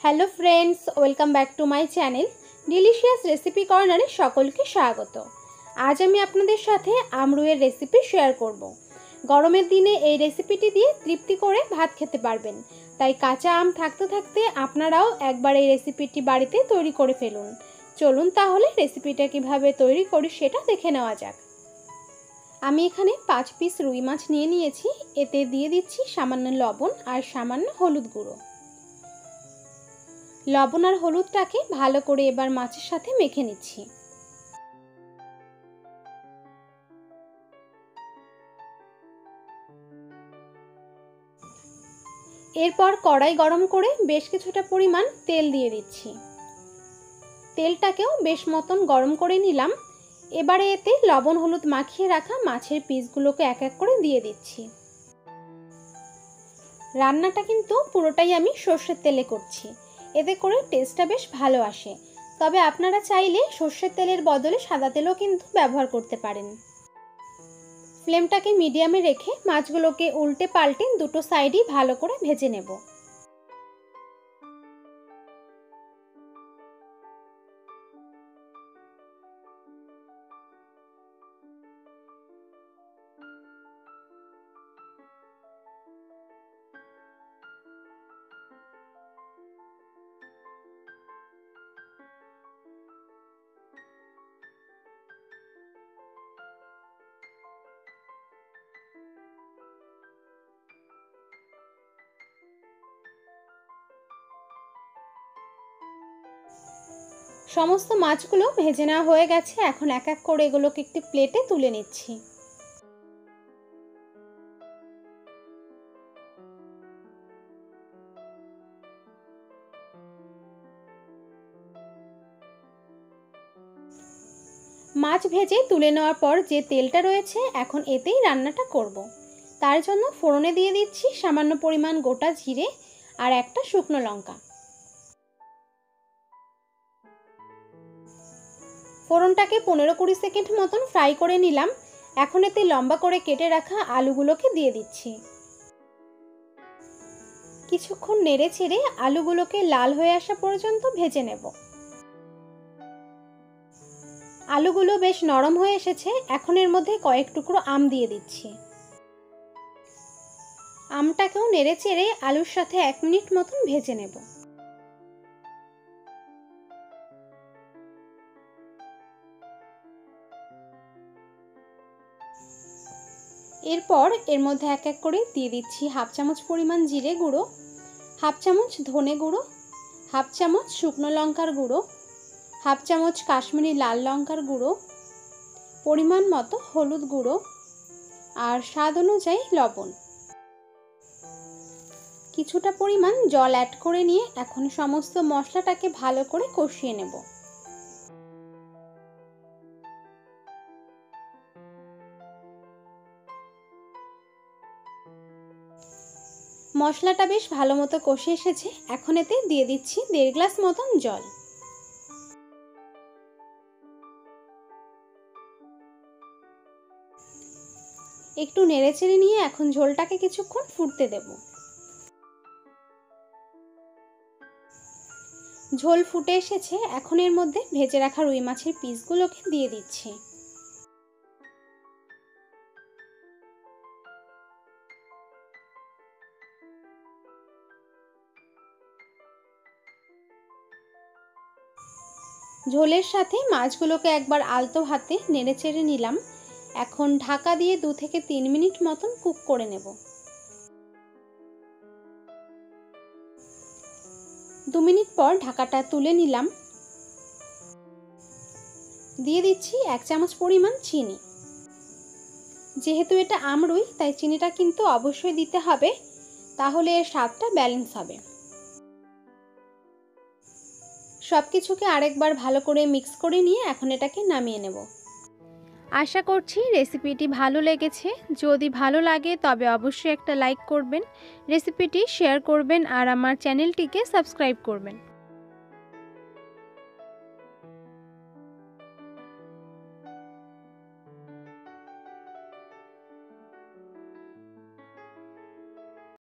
Hello friends, welcome back to my channel delicious recipe কর্নারে সকলকে স্বাগত। আজ আমি আপনাদের সাথে আমরুয়ের রেসিপি শেয়ার করব। গরমের দিনে এই রেসিপিটি দিয়ে তৃপ্তি করে ভাত খেতে পারবেন, তাই কাঁচা আম থাকতে থাকতে আপনারাও একবার এই রেসিপিটি বাড়িতে তৈরি করে ফেলুন। চলুন তাহলে রেসিপিটা কিভাবে তৈরি করি সেটা দেখে নেওয়া যাক। আমি এখানে 5 পিস রুই মাছ নিয়ে নিয়েছি। এতে দিয়ে দিচ্ছি সামান্য লবণ আর সামান্য হলুদ গুঁড়ো। লবণ আর হলুদটাকে ভালো করে এবার মাছের সাথে মেখে নিচ্ছি। এরপর কড়াই গরম করে বেশ কিছুটা পরিমাণ তেল দিয়ে দিচ্ছি। তেলটাকেও বেশ মতন গরম করে নিলাম। এবারে এতে লবণ হলুদ মাখিয়ে রাখা মাছের পিসগুলোকে এক এক করে দিয়ে দিচ্ছি। রান্নাটা কিন্তু পুরোটাই আমি সর্ষের তেলে করছি, এতে করে টেস্টটা বেশ ভালো আসে। তবে আপনারা চাইলে সর্ষের তেলের বদলে সাদা তেলও কিন্তু ব্যবহার করতে পারেন। ফ্লেমটাকে মিডিয়ামে রেখে মাছগুলোকে উল্টে পাল্টে দুটো সাইডই ভালো করে ভেজে নেব। সমস্ত মাছগুলো ভেজে নেওয়া হয়ে গেছে। এখন এক এক করে এগুলোকে একটি প্লেটে তুলে নিচ্ছি। মাছ ভেজে তুলে নেওয়ার পর যে তেলটা রয়েছে এখন এতেই রান্নাটা করব। তার জন্য ফোড়নে দিয়ে দিচ্ছি সামান্য পরিমাণ গোটা জিরে আর একটা শুকনো লঙ্কা। ফোড়নটাকে 15-20 সেকেন্ড মতন ফ্রাই করে নিলাম। এখন এতে লম্বা করে কেটে রাখা আলুগুলোকে দিয়ে দিচ্ছি। কিছুক্ষণ নেড়ে চেড়ে আলুগুলোকে লাল হয়ে আসা পর্যন্ত ভেজে নেব। আলুগুলো বেশ নরম হয়ে এসেছে। এখন এর মধ্যে কয়েক টুকরো আম দিয়ে দিচ্ছি। আমটাকেও নেড়ে চেড়ে আলুর সাথে 1 মিনিট মতন ভেজে নেব। এরপর এর মধ্যে এক এক করে দিয়ে দিচ্ছি হাফ চামচ পরিমাণ জিরে গুঁড়ো, হাফ চামচ ধনে গুঁড়ো, হাফ চামচ শুকনো লঙ্কার গুঁড়ো, হাফ চামচ কাশ্মীরি লাল লঙ্কার গুঁড়ো, পরিমাণ মতো হলুদ গুঁড়ো আর স্বাদ অনুযায়ী লবণ। কিছুটা পরিমাণ জল অ্যাড করে নিয়ে এখন সমস্ত মশলাটাকে ভালো করে কষিয়ে নেব। মশলাটা বেশ ভালো মতো কষে এসেছে। এখন এতে দিয়ে দিচ্ছি 1.5 গ্লাস মতন জল। একটু নেড়েচেড়ে নিয়ে এখন ঝোলটাকে কিছুক্ষণ ফুটতে দেব। ঝোল ফুটে এসেছে। এখন এর মধ্যে ভেজে রাখা রুই মাছের পিসগুলোকে দিয়ে দিচ্ছি। ঝোলের সাথে মাছগুলোকে একবার আলতো হাতে নেড়েচেড়ে নিলাম। এখন ঢাকা দিয়ে 2 থেকে 3 মিনিট মতন কুক করে নেব। 2 মিনিট পর ঢাকাটা তুলে নিলাম। দিয়ে দিচ্ছি 1 চামচ পরিমাণ চিনি। যেহেতু এটা আমরুই তাই চিনিটা কিন্তু অবশ্যই দিতে হবে, তাহলে এর স্বাদটা ব্যালেন্স হবে। সব কিছুকে আরেকবার ভালো করে মিক্স করে নিয়ে এখন এটাকে নামিয়ে নেব। আশা করছি রেসিপিটি ভালো লেগেছে। যদি ভালো লাগে তবে অবশ্যই একটা লাইক করবেন, রেসিপিটি শেয়ার করবেন আর আমার চ্যানেলটিকে সাবস্ক্রাইব করবেন।